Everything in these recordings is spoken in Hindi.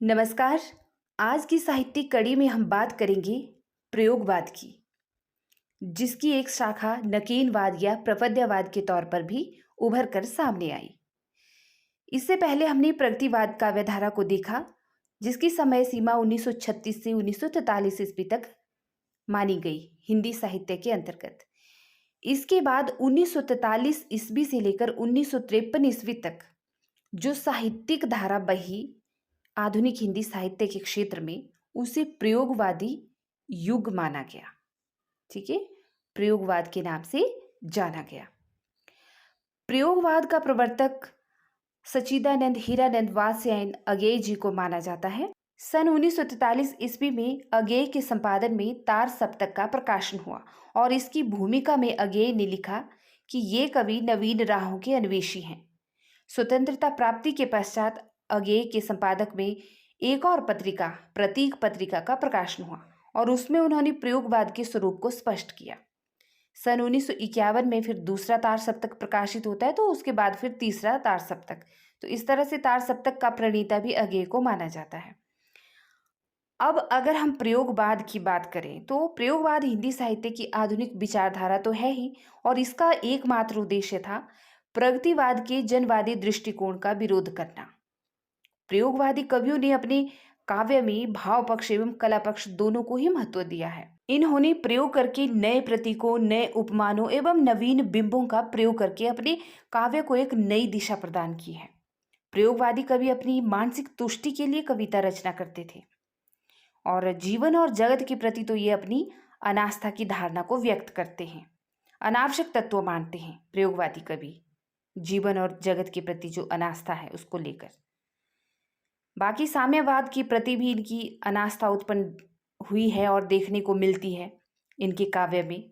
नमस्कार। आज की साहित्यिक कड़ी में हम बात करेंगे प्रयोगवाद की, जिसकी एक शाखा नकीनवाद या प्रपद्यवाद के तौर पर भी उभर कर सामने आई। इससे पहले हमने प्रगतिवाद काव्यधारा को देखा, जिसकी समय सीमा 1936 से 1943 ईस्वी तक मानी गई हिंदी साहित्य के अंतर्गत। इसके बाद 1943 ईस्वी से लेकर 1953 ईस्वी तक जो साहित्यिक धारा बही आधुनिक हिंदी साहित्य के क्षेत्र में, उसे प्रयोगवादी युग माना गया। ठीक है, प्रयोगवाद के नाम से जाना गया। प्रयोगवाद का प्रवर्तक सच्चिदानंद हीरानंद वात्स्यायन अगेय जी को माना जाता है। सन 1943 ईस्वी में अगेय के संपादन में तार सप्तक का प्रकाशन हुआ और इसकी भूमिका में अगेय ने लिखा कि ये कवि नवीन राहों के अन्वेषी हैं। स्वतंत्रता प्राप्ति के पश्चात अगेय के संपादक में एक और पत्रिका, प्रतीक पत्रिका का प्रकाशन हुआ और उसमें उन्होंने प्रयोगवाद के स्वरूप को स्पष्ट किया। सन 1951 में फिर दूसरा तार सप्तक प्रकाशित होता है, तो उसके बाद फिर तीसरा तार सप्तक। तो इस तरह से तार सप्तक का प्रणेता भी अगेय को माना जाता है। अब अगर हम प्रयोगवाद की बात करें, तो प्रयोगवाद हिंदी साहित्य की आधुनिक विचारधारा तो है ही, और इसका एकमात्र उद्देश्य था प्रगतिवाद के जनवादी दृष्टिकोण का विरोध करना। प्रयोगवादी कवियों ने अपने काव्य में भाव पक्ष एवं कला पक्ष दोनों को ही महत्व दिया है। इन्होंने प्रयोग करके नए प्रतीकों, नए उपमानों एवं नवीन बिंबों का प्रयोग करके अपने काव्य को एक नई दिशा प्रदान की है। प्रयोगवादी कवि अपनी मानसिक तुष्टि के लिए कविता रचना करते थे और जीवन और जगत के प्रति तो ये अपनी अनास्था की धारणा को व्यक्त करते हैं, अनावश्यक तत्व मानते हैं प्रयोगवादी कवि, जीवन और जगत के प्रति जो अनास्था है उसको लेकर। बाकी साम्यवाद के प्रति भी इनकी अनास्था उत्पन्न हुई है और देखने को मिलती है इनके काव्य में,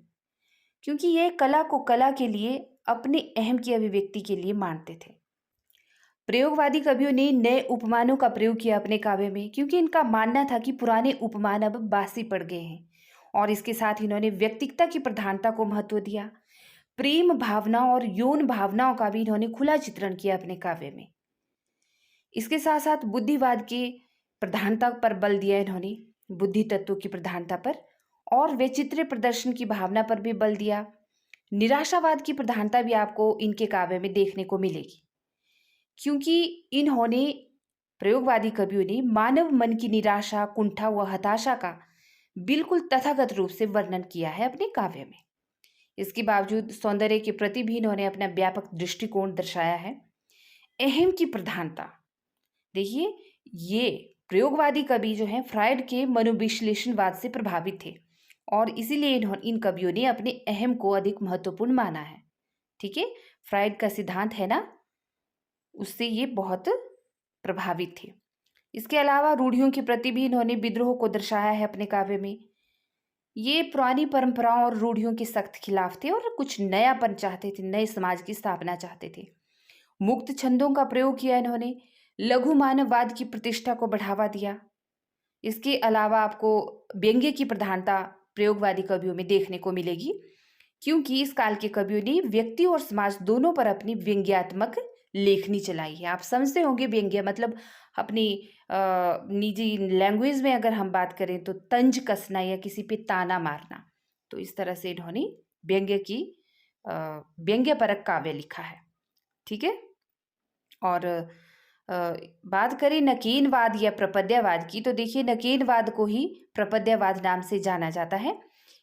क्योंकि ये कला को कला के लिए, अपने अहम की अभिव्यक्ति के लिए मानते थे। प्रयोगवादी कवियों ने नए उपमानों का प्रयोग किया अपने काव्य में, क्योंकि इनका मानना था कि पुराने उपमान अब बासी पड़ गए हैं, और इसके साथ इन्होंने व्यक्तिकता की प्रधानता को महत्व दिया। प्रेम भावना और यौन भावनाओं का भी इन्होंने खुला चित्रण किया अपने काव्य में। इसके साथ साथ बुद्धिवाद की प्रधानता पर बल दिया इन्होंने, बुद्धि तत्व की प्रधानता पर, और वैचित्र्य प्रदर्शन की भावना पर भी बल दिया। निराशावाद की प्रधानता भी आपको इनके काव्य में देखने को मिलेगी, क्योंकि इन्होंने, प्रयोगवादी कवियों ने, मानव मन की निराशा, कुंठा व हताशा का बिल्कुल तथागत रूप से वर्णन किया है अपने काव्य में। इसके बावजूद सौंदर्य के प्रति भी इन्होंने अपना व्यापक दृष्टिकोण दर्शाया है। अहम की प्रधानता, देखिए, ये प्रयोगवादी कवि जो हैं फ्रायड के मनोविश्लेषणवाद से प्रभावित थे, और इसीलिए इन कवियों ने अपने अहम को अधिक महत्वपूर्ण माना है। ठीक है, फ्रायड का सिद्धांत है ना, उससे ये बहुत प्रभावित थे। इसके अलावा रूढ़ियों के प्रति भी इन्होंने विद्रोह को दर्शाया है अपने काव्य में। ये पुरानी परंपराओं और रूढ़ियों के सख्त खिलाफ थे और कुछ नयापन चाहते थे, नए समाज की स्थापना चाहते थे। मुक्त छंदों का प्रयोग किया इन्होंने, लघु मानववाद की प्रतिष्ठा को बढ़ावा दिया। इसके अलावा आपको व्यंग्य की प्रधानता प्रयोगवादी कवियों में देखने को मिलेगी, क्योंकि इस काल के कवियों ने व्यक्ति और समाज दोनों पर अपनी व्यंग्यात्मक लेखनी चलाई है। आप समझते होंगे व्यंग्य मतलब अपनी निजी लैंग्वेज में अगर हम बात करें तो तंज कसना या किसी पे ताना मारना। तो इस तरह से इन्होंने व्यंग्यपरक काव्य लिखा है। ठीक है, और बात करें नकीनवाद या प्रपद्यवाद की, तो देखिए, नकीनवाद को ही प्रपद्यवाद नाम से जाना जाता है।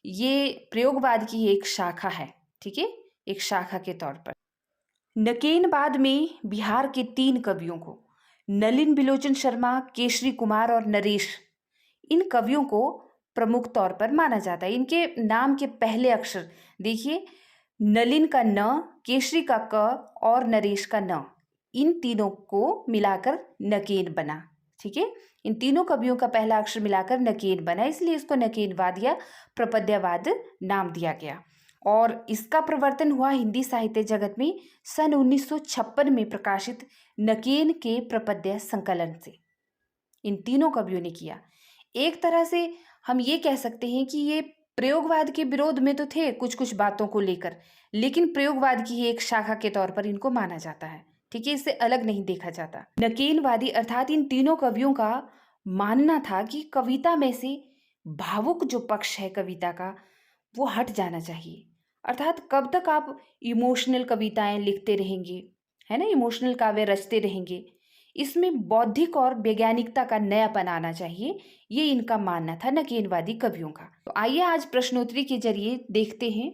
ये प्रयोगवाद की एक शाखा है। ठीक है, एक शाखा के तौर पर नकीनवाद में बिहार के 3 कवियों को, नलिन बिलोचन शर्मा, केशरी कुमार और नरेश, इन कवियों को प्रमुख तौर पर माना जाता है। इनके नाम के पहले अक्षर देखिए, नलिन का न, केशरी का क और नरेश का न, इन तीनों को मिलाकर नकेन बना। ठीक है, इन तीनों कवियों का पहला अक्षर मिलाकर नकेन बना, इसलिए इसको नकेनवाद या प्रपद्यवाद नाम दिया गया। और इसका प्रवर्तन हुआ हिंदी साहित्य जगत में सन 1956 में प्रकाशित नकेन के प्रपद्य संकलन से इन तीनों कवियों ने किया। एक तरह से हम ये कह सकते हैं कि ये प्रयोगवाद के विरोध में तो थे कुछ कुछ बातों को लेकर, लेकिन प्रयोगवाद की एक शाखा के तौर पर इनको माना जाता है। ठीक है, इससे अलग नहीं देखा जाता। नकेलवादी अर्थात इन तीनों कवियों का मानना था कि कविता में से भावुक जो पक्ष है कविता का वो हट जाना चाहिए। अर्थात कब तक आप इमोशनल कविताएं लिखते रहेंगे, है ना, इमोशनल काव्य रचते रहेंगे, इसमें बौद्धिक और वैज्ञानिकता का नयापन आना चाहिए, ये इनका मानना था नकेलवादी कवियों का। तो आइए आज प्रश्नोत्तरी के जरिए देखते हैं,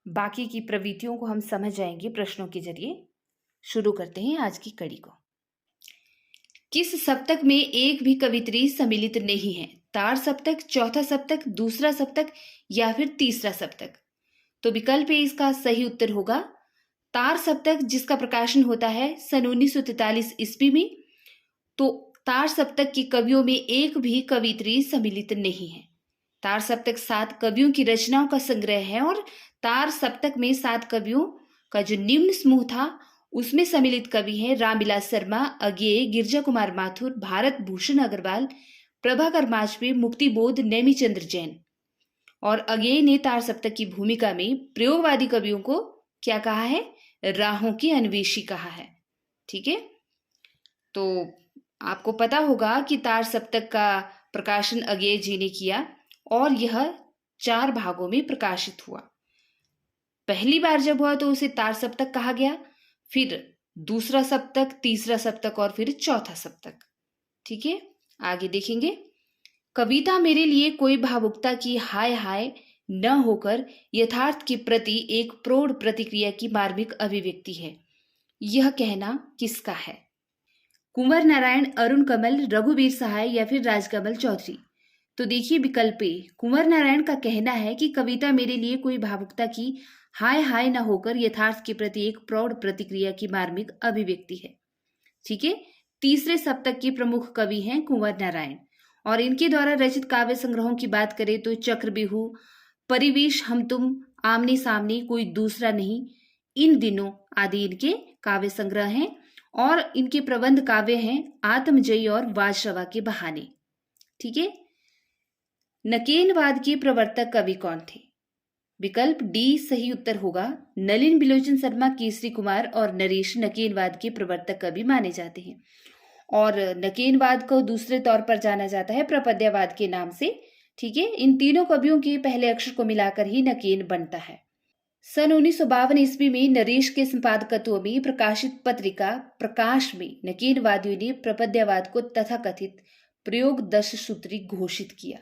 बाकी की प्रवृत्तियों को हम समझ जाएंगे प्रश्नों के जरिए। शुरू करते हैं आज की कड़ी को। किस सप्तक में एक भी कवित्री सम्मिलित नहीं है? तार सप्तक, चौथा सप्तक, दूसरा सप्तक या फिर तीसरा सप्तक? तो विकल्प ए इसका सही उत्तर होगा तार सप्तक, जिसका प्रकाशन होता है सन 1943 ईस्वी में। तो तार सप्तक की कवियों में एक भी कवित्री सम्मिलित नहीं है। तार सप्तक 7 कवियों की रचनाओं का संग्रह है और तार सप्तक में 7 कवियों का जो निम्न समूह था उसमें सम्मिलित कवि हैं रामविलास शर्मा, अज्ञेय, गिरजा कुमार माथुर, भारत भूषण अग्रवाल, प्रभाकर माजपेयी, मुक्तिबोध, नेमिचंद्र जैन। और अज्ञेय ने तार सप्तक की भूमिका में प्रयोगवादी कवियों को क्या कहा है? राहों की अन्वेषी कहा है। ठीक है, तो आपको पता होगा कि तार सप्तक का प्रकाशन अज्ञेय जी ने किया और यह 4 भागों में प्रकाशित हुआ। पहली बार जब हुआ तो उसे तार सप्तक कहा गया, फिर दूसरा सप्तक, तीसरा सप्तक और फिर चौथा सप्तक। ठीक है, आगे देखेंगे। कविता मेरे लिए कोई भावुकता की हाय हाय न होकर यथार्थ के प्रति एक प्रौढ़ प्रतिक्रिया की मार्मिक अभिव्यक्ति है। यह कहना किसका है? कुंवर नारायण, अरुण कमल, रघुवीर सहाय या फिर राजकमल चौधरी? तो देखिए विकल्प ए, कुंवर नारायण का कहना है कि कविता मेरे लिए कोई भावुकता की हाय हाय न होकर यथार्थ के प्रति एक प्रौढ़ प्रतिक्रिया की मार्मिक अभिव्यक्ति है। ठीक है, तीसरे सप्तक के प्रमुख कवि हैं कुंवर नारायण और इनके द्वारा रचित काव्य संग्रहों की बात करें तो चक्रव्यूह, परिवेश, हम तुम, आमने सामने, कोई दूसरा नहीं, इन दिनों आदि इनके काव्य संग्रह हैं और इनके प्रबंध काव्य हैं आत्मजयी और वाजसभा के बहाने। ठीक है, नकेलवाद के प्रवर्तक कवि कौन थे? विकल्प डी सही उत्तर होगा। नलिन बिलोचन शर्मा, केसरी कुमार और नरेश नकेलवाद के प्रवर्तक कवि माने जाते हैं और नकेलवाद को दूसरे तौर पर जाना जाता है प्रपद्यवाद के नाम से। ठीक है, इन तीनों कवियों के पहले अक्षर को मिलाकर ही नकेल बनता है। सन 1952 ईस्वी में नरेश के संपादकत्व में प्रकाशित पत्रिका प्रकाश में नकेलवादियों ने प्रपद्यवाद को तथाकथित प्रयोग 10 सूत्री घोषित किया।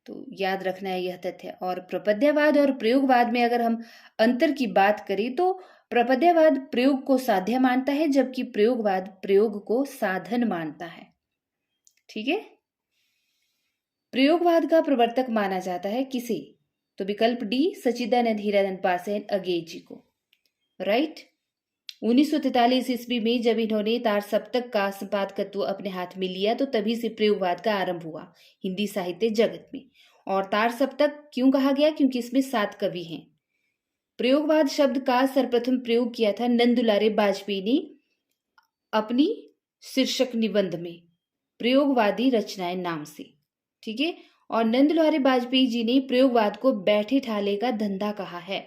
तो याद रखना है यह तथ्य। और प्रपद्यवाद और प्रयोगवाद में अगर हम अंतर की बात करें तो प्रपद्यवाद प्रयोग को साध्य मानता है जबकि प्रयोगवाद प्रयोग को साधन मानता है। ठीक है, प्रयोगवाद का प्रवर्तक माना जाता है किसे? तो विकल्प डी सच्चिदानंद हीरानंद पासवान अज्ञेय जी को। राइट, 1943 ईस्वी में जब इन्होंने तार सप्तक का संपादकत्व अपने हाथ में लिया तो तभी से प्रयोगवाद का आरंभ हुआ हिंदी साहित्य जगत में। और तार सप्तक क्यों कहा गया? क्योंकि इसमें 7 कवि हैं। प्रयोगवाद शब्द का सर्वप्रथम प्रयोग किया था नंदुलारे बाजपेयी ने अपनी शीर्षक निबंध में प्रयोगवादी रचनाएं नाम से। ठीक है, और नंदुलारे बाजपेयी जी ने प्रयोगवाद को बैठे ठाले का धंधा कहा है।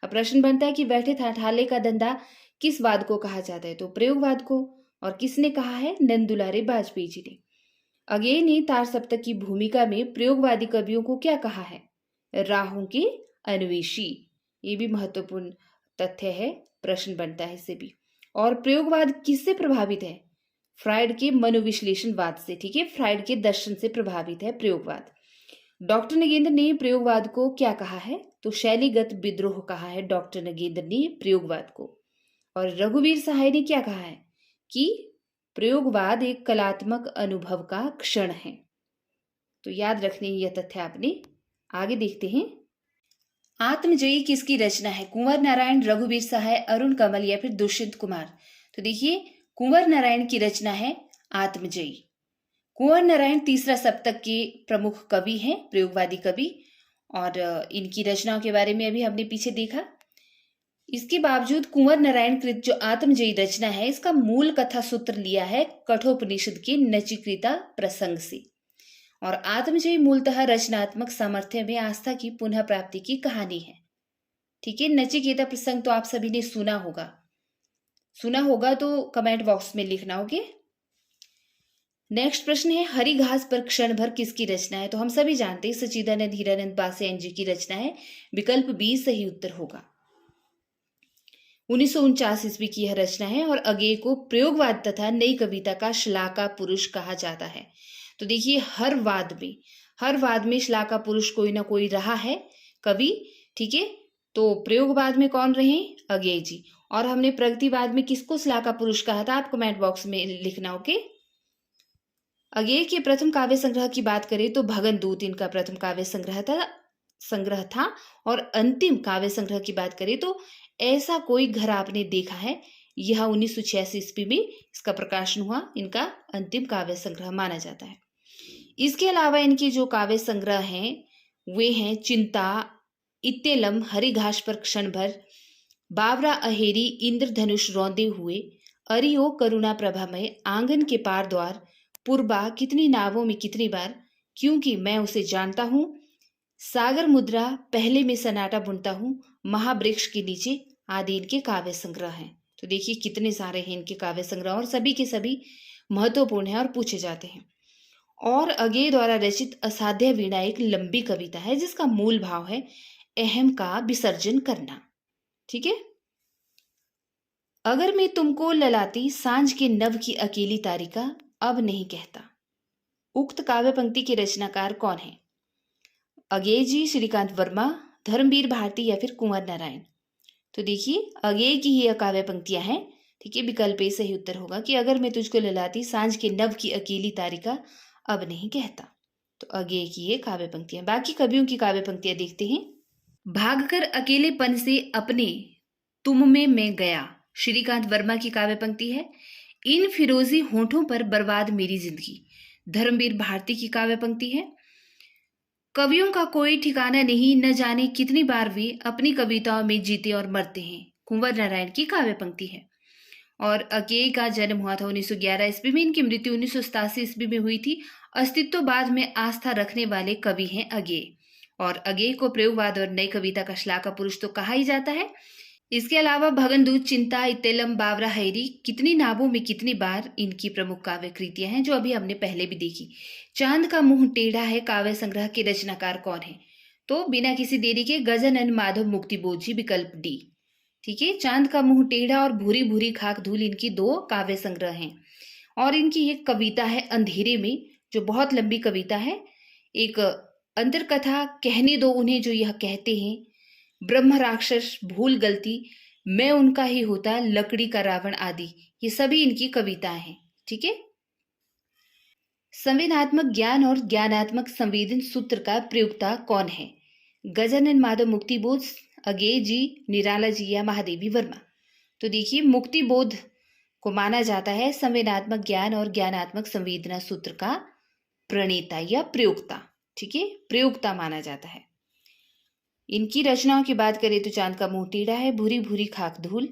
अब प्रश्न बनता है कि बैठे ठाले का धंधा किस वाद को कहा जाता है? तो प्रयोगवाद को। और किसने कहा है? नंदुलारे बाजपेयी जी ने। अज्ञेय ने तार सप्तक की भूमिका में प्रयोगवादी कवियों को क्या कहा है? राहों के अन्वेषी। ये भी महत्वपूर्ण तथ्य है, प्रश्न बनता है इससे भी। और प्रयोगवाद किससे प्रभावित है? फ्राइड के मनोविश्लेषणवाद से। ठीक है, फ्राइड के दर्शन से प्रभावित है प्रयोगवाद। डॉक्टर नगेंद्र ने प्रयोगवाद को क्या कहा है? तो शैलीगत विद्रोह कहा है डॉक्टर नगेंद्र ने प्रयोगवाद को। और रघुवीर सहाय ने क्या कहा है? कि प्रयोगवाद एक कलात्मक अनुभव का क्षण है। तो याद रखने यह तथ्य आपने। आगे देखते हैं, आत्मजयी किसकी रचना है? कुंवर नारायण, रघुवीर सहाय, अरुण कमल या फिर दुष्यंत कुमार? तो देखिए, कुंवर नारायण की रचना है आत्मजयी। कुंवर नारायण तीसरा सप्तक के प्रमुख कवि हैं, प्रयोगवादी कवि, और इनकी रचनाओं के बारे में अभी हमने पीछे देखा। इसके बावजूद कुंवर नारायण कृत जो आत्मजयी रचना है इसका मूल कथा सूत्र लिया है कठोपनिषद के नचिकेता प्रसंग से। और आत्मजयी मूलतः रचनात्मक सामर्थ्य में आस्था की पुनः प्राप्ति की कहानी है। ठीक है, नचिकेता प्रसंग तो आप सभी ने सुना होगा। सुना होगा तो कमेंट बॉक्स में लिखना। ओके। नेक्स्ट प्रश्न है, हरी घास पर क्षण भर किसकी रचना है? तो हम सभी जानते हैं सच्चिदानंद हीरानंद पासवान जी की रचना है। विकल्प बी सही उत्तर होगा। 1949 ईस्वी की यह रचना है और अगेय को प्रयोगवाद तथा नई कविता का श्लाघा पुरुष कहा जाता है। तो देखिए, हर वाद में श्लाघा पुरुष कोई ना कोई रहा है कवि। ठीक है, तो प्रयोगवाद में कौन रहे? अगेय जी। और हमने प्रगतिवाद में किसको श्लाघा पुरुष कहा था? आप कमेंट बॉक्स में लिखना। ओके। अगेय के प्रथम काव्य संग्रह की बात करें तो भगनदूत इनका प्रथम काव्य संग्रह था। और अंतिम काव्य संग्रह की बात करें तो ऐसा कोई घर आपने देखा है, यह 1986 ईस्वी में इसका प्रकाशन हुआ। इनका अंतिम काव्य संग्रह माना जाता है। इसके अलावा इनके जो काव्य संग्रह हैं वे हैं चिंता, इत्तेलम, हरी घास पर क्षण भर, बावरा अहेरी, इंद्रधनुष रौंदे हुए, अरियो करुणा प्रभामय, आंगन के पार द्वार, पूर्बा, कितनी नावों में कितनी बार, क्योंकि मैं उसे जानता हूं, सागर मुद्रा, पहले में सन्नाटा बुनता हूं, महावृक्ष के नीचे आदि इनके काव्य संग्रह हैं। तो देखिए कितने सारे हैं इनके काव्य संग्रह और सभी के सभी महत्वपूर्ण हैं और पूछे जाते हैं। और अगेय द्वारा रचित असाध्य वीणा एक लंबी कविता है जिसका मूल भाव है अहम का विसर्जन करना। ठीक है। अगर मैं तुमको ललाती, सांझ के नभ की अकेली तारिका, अब नहीं कहता। उक्त काव्य पंक्ति के रचनाकार कौन है? अगेय जी, श्रीकांत वर्मा, धर्मवीर भारती या फिर कुंवर नारायण? तो देखिए अगेय की ही यह काव्य पंक्तियां हैं। ठीक है, विकल्प ए सही उत्तर होगा कि अगर मैं तुझको ललाती, सांझ के नभ की अकेली तारिका, अब नहीं कहता। तो अगेय की ये काव्य पंक्तियां। बाकी कवियों की काव्य पंक्तियां देखते हैं। भागकर अकेलेपन से अपने तुम में मैं गया, श्रीकांत वर्मा की काव्य पंक्ति है। इन फिरोजी होठों पर बर्बाद मेरी जिंदगी, धर्मवीर भारती की काव्य पंक्ति है। कवियों का कोई ठिकाना नहीं, न जाने कितनी बार वे अपनी कविताओं में जीते और मरते हैं, कुंवर नारायण की काव्य पंक्ति है। और अगेय का जन्म हुआ था 1911 ईस्वी में, इनकी मृत्यु 1987 ईस्वी में हुई थी। अस्तित्ववाद में आस्था रखने वाले कवि हैं अगेय। और अगेय को प्रयोगवाद और नई कविता का श्लाघा पुरुष तो कहा ही जाता है। इसके अलावा भगनदूत, चिंता, इत्तेलम, बावरा हैरी, कितनी नावों में कितनी बार इनकी प्रमुख काव्य कृतियां हैं जो अभी हमने पहले भी देखी। चांद का मुंह टेढ़ा है काव्य संग्रह के रचनाकार कौन है? तो बिना किसी देरी के गजानन माधव मुक्तिबोध जी, विकल्प डी। ठीक है, चांद का मुंह टेढ़ा और भूरी भूरी खाक धूल इनकी दो काव्य संग्रह हैं। और इनकी एक कविता है अंधेरे में, जो बहुत लंबी कविता है। एक अंतरकथा, कहने दो उन्हें जो यह कहते हैं, ब्रह्म राक्षस, भूल गलती, मैं उनका ही होता, लकड़ी का रावण आदि, ये सभी इनकी कविताएं हैं। ठीक है। संवेदनात्मक ज्ञान और ज्ञानात्मक संवेदन सूत्र का प्रयोक्ता कौन है? गजानन माधव मुक्तिबोध, अगेय जी, निराला जी या महादेवी वर्मा? तो देखिए मुक्तिबोध को माना जाता है संवेदनात्मक ज्ञान और ज्ञानात्मक संवेदना सूत्र का प्रणेता या प्रयोक्ता। ठीक है, प्रयोक्ता माना जाता है। इनकी रचनाओं की बात करें तो चांद का मुंह टेढ़ा है, भूरी भूरी खाक धूल,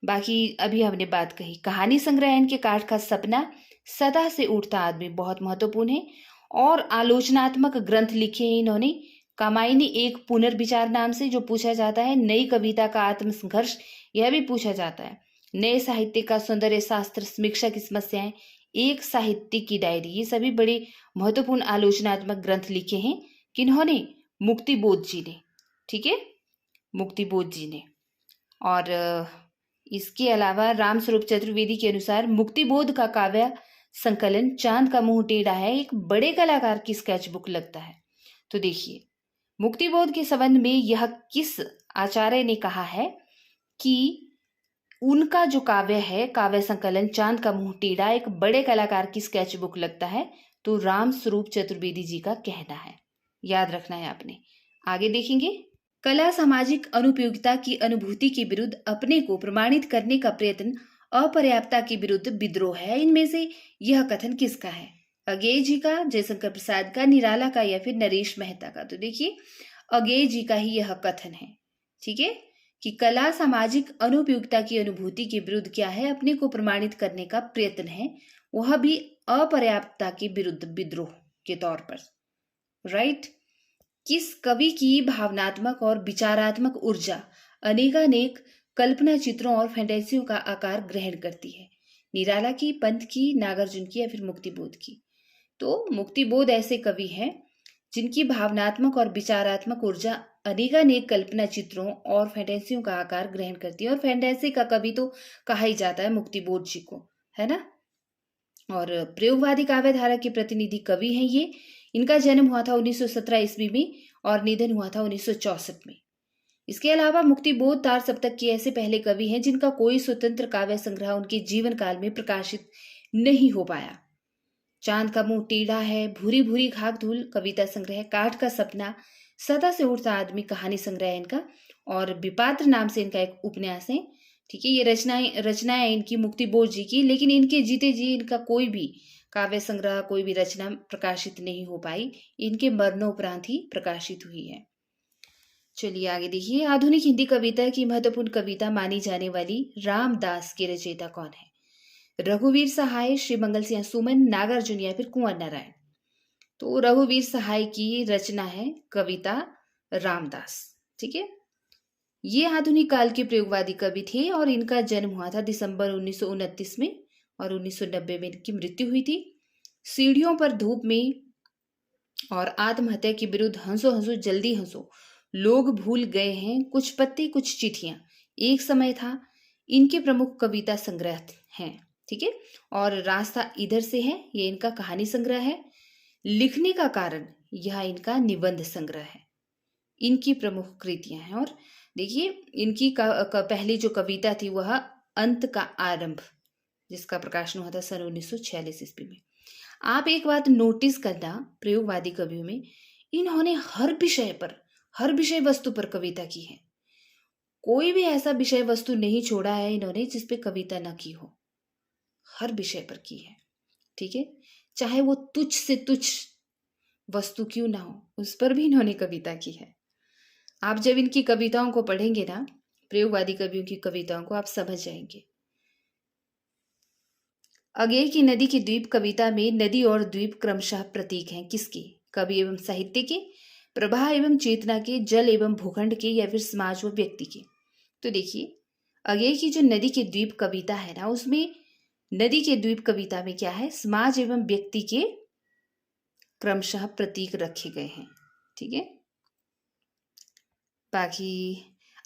बाकी अभी हमने बात कही। कहानी संग्रह इनके काठ का सपना, सदा से उठता आदमी बहुत महत्वपूर्ण है। और आलोचनात्मक ग्रंथ लिखे हैं इन्होंने, कामायनी एक पुनर्विचार नाम से जो पूछा जाता है, नई कविता का आत्मसंघर्ष यह भी पूछा जाता है, नए साहित्य का सौंदर्य शास्त्र, समीक्षा की समस्याएं, एक साहित्य की डायरी, ये सभी बड़े महत्वपूर्ण आलोचनात्मक ग्रंथ लिखे हैं किन्होंने? मुक्तिबोध जी ने। ठीक है, मुक्तिबोध जी ने। और इसके अलावा रामस्वरूप चतुर्वेदी के अनुसार मुक्तिबोध का काव्य संकलन चांद का मुंह टेढ़ा है एक बड़े कलाकार की स्केच बुक लगता है। तो देखिए मुक्तिबोध के संबंध में यह किस आचार्य ने कहा है कि उनका जो काव्य है, काव्य संकलन चांद का मुंह टेढ़ा एक बड़े कलाकार की स्केच बुक लगता है, तो रामस्वरूप चतुर्वेदी जी का कहना है। याद रखना है आपने। आगे देखेंगे। कला सामाजिक अनुपयोगिता की अनुभूति के विरुद्ध अपने को प्रमाणित करने का प्रयत्न, अपर्याप्तता के विरुद्ध विद्रोह है। इनमें से यह कथन किसका है? अगेय जी का, जयशंकर प्रसाद का, निराला का या फिर नरेश मेहता का? तो देखिए अगेय जी का ही यह कथन है। ठीक है, कि कला सामाजिक अनुपयोगिता की अनुभूति के विरुद्ध क्या है? अपने को प्रमाणित करने का प्रयत्न है, वह भी अपर्याप्तता के विरुद्ध विद्रोह के तौर पर। राइट। किस कवि की भावनात्मक और विचारात्मक ऊर्जा अनेकानेक कल्पना चित्रों और फैंटेसियों का आकार ग्रहण करती है। निराला की, पंत की, नागार्जुन की या फिर मुक्तिबोध की। तो मुक्तिबोध ऐसे कवि हैं जिनकी भावनात्मक और विचारात्मक ऊर्जा अनेकानेक कल्पना चित्रों और फैंटेसियों का आकार ग्रहण करती है। और फैंटेसी का कवि तो कहा ही जाता है मुक्तिबोध जी को, है ना। और प्रयोगवादी काव्य धारा के प्रतिनिधि कवि हैं ये। इनका जन्म हुआ था 1917 ईस्वी में और निधन हुआ था 1964 में। इसके अलावा मुक्तिबोध तार सप्तक के ऐसे पहले कवि हैं जिनका कोई स्वतंत्र काव्य संग्रह उनके जीवन काल में प्रकाशित नहीं हो पाया। चांद का मुंह टेढ़ा है, भूरी भूरी घाघ धूल कविता संग्रह, काठ का सपना, सदा से उठता आदमी कहानी संग्रह है इनका, और विपात्र नाम से इनका एक उपन्यास है। ठीक है, ये रचनाएं इनकी मुक्तिबोध जी की, लेकिन इनके जीते जी इनका कोई भी काव्य संग्रह, कोई भी रचना प्रकाशित नहीं हो पाई। इनके मरणोपरांत ही प्रकाशित हुई है। चलिए आगे देखिए, आधुनिक हिंदी कविता की महत्वपूर्ण कविता मानी जाने वाली रामदास के रचयिता कौन है? रघुवीर सहाय, श्री मंगल सिंह सुमन, नागार्जुन या फिर कुंवर नारायण। तो रघुवीर सहाय की रचना है कविता रामदास। ठीक है, ये आधुनिक काल के प्रयोगवादी कवि थे और इनका जन्म हुआ था दिसंबर 1929 में और 1990 में इनकी मृत्यु हुई थी। सीढ़ियों पर धूप में और आत्महत्या के विरुद्ध हंसो हंसो जल्दी हंसो, लोग भूल गए हैं कुछ पत्ते कुछ चिट्ठियां, एक समय था, इनके प्रमुख कविता संग्रह हैं। ठीक है, और रास्ता इधर से है, ये इनका कहानी संग्रह है। लिखने का कारण, यह इनका निबंध संग्रह है। इनकी प्रमुख कृतियां हैं। और देखिए, इनकी पहली जो कविता थी वह अंत का आरंभ, जिसका प्रकाशन हुआ था सन 1946 ईस्वी में। आप एक बात नोटिस करना, प्रयोगवादी कवियों में इन्होंने हर विषय वस्तु पर कविता की है। कोई भी ऐसा विषय वस्तु नहीं छोड़ा है इन्होंने जिस पे कविता न की हो, हर विषय पर की है। ठीक है, चाहे वो तुच्छ से तुच्छ वस्तु क्यों ना हो, उस पर भी इन्होंने कविता की है। आप जब इनकी कविताओं को पढ़ेंगे ना, प्रयोगवादी कवियों की कविताओं को, आप समझ जाएंगे। अगेय की नदी की द्वीप कविता में नदी और द्वीप क्रमशः प्रतीक हैं किसके? कवि एवं साहित्य के, प्रवाह एवं चेतना के, जल एवं भूखंड के, या फिर समाज व व्यक्ति के। तो देखिए, अगेय की जो नदी की द्वीप कविता है ना, उसमें नदी के द्वीप कविता में क्या है, समाज एवं व्यक्ति के क्रमशः प्रतीक रखे गए हैं। ठीक है, बाकी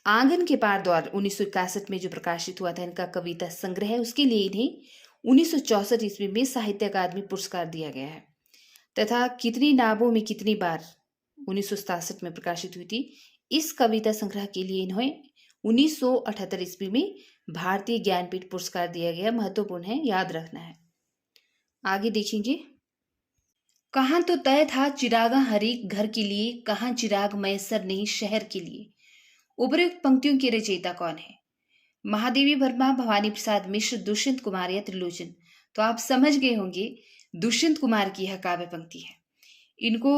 आंगन के पार द्वार 1961 में जो प्रकाशित हुआ था इनका कविता संग्रह है, उसके लिए इन्हें 1964 ईस्वी में साहित्य अकादमी पुरस्कार दिया गया है। तथा कितनी नावों में कितनी बार 1967 में प्रकाशित हुई थी, इस कविता संग्रह के लिए इन्हें 1978 ईस्वी में भारतीय ज्ञानपीठ पुरस्कार दिया गया। महत्वपूर्ण है, याद रखना है। आगे देखेंगे, कहाँ तो तय था चिरागा हरेक घर के लिए, कहाँ चिराग मैसर नहीं शहर के लिए। उपर्युक्त पंक्तियों के रचयिता कौन है? महादेवी वर्मा, भवानी प्रसाद मिश्र, दुष्यंत कुमार या त्रिलोचन। तो आप समझ गए होंगे, दुष्यंत कुमार की यह काव्य पंक्ति है। इनको